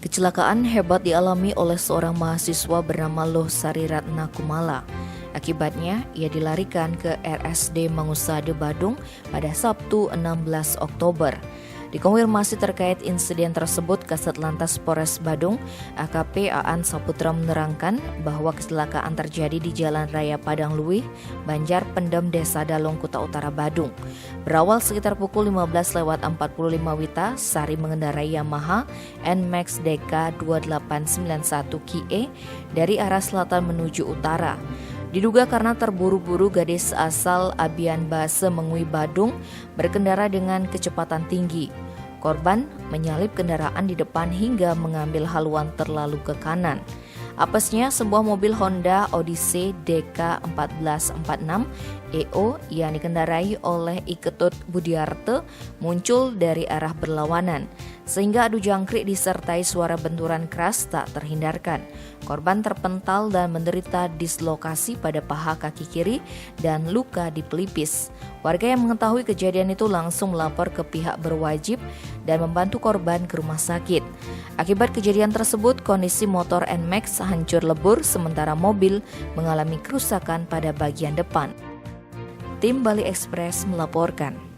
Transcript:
Kecelakaan hebat dialami oleh seorang mahasiswa bernama Loh Sariratna Kumala. Akibatnya, ia dilarikan ke RSD Mangusade Badung pada Sabtu 16 Oktober. Dikonfirmasi terkait insiden tersebut, Kasat Lantas Polres Badung, AKP Aan Saputra menerangkan bahwa kecelakaan terjadi di Jalan Raya Padang Luih, Banjar Pendem, Desa Dalong, Kuta Utara, Badung. Berawal sekitar pukul 15.45 WITA, Sari mengendarai Yamaha NMAX DK 2891 KIE dari arah selatan menuju utara. Diduga karena terburu-buru, gadis asal Abian Base Mengui Badung berkendara dengan kecepatan tinggi. Korban menyalip kendaraan di depan hingga mengambil haluan terlalu ke kanan. Apesnya, sebuah mobil Honda Odyssey DK 1446 EO yang dikendarai oleh Iketut Budiarte muncul dari arah berlawanan, sehingga adu jangkrik disertai suara benturan keras tak terhindarkan. Korban terpental dan menderita dislokasi pada paha kaki kiri dan luka di pelipis. Warga yang mengetahui kejadian itu langsung melapor ke pihak berwajib dan membantu korban ke rumah sakit. Akibat kejadian tersebut, kondisi motor NMAX hancur lebur, sementara mobil mengalami kerusakan pada bagian depan. Tim Bali Express melaporkan.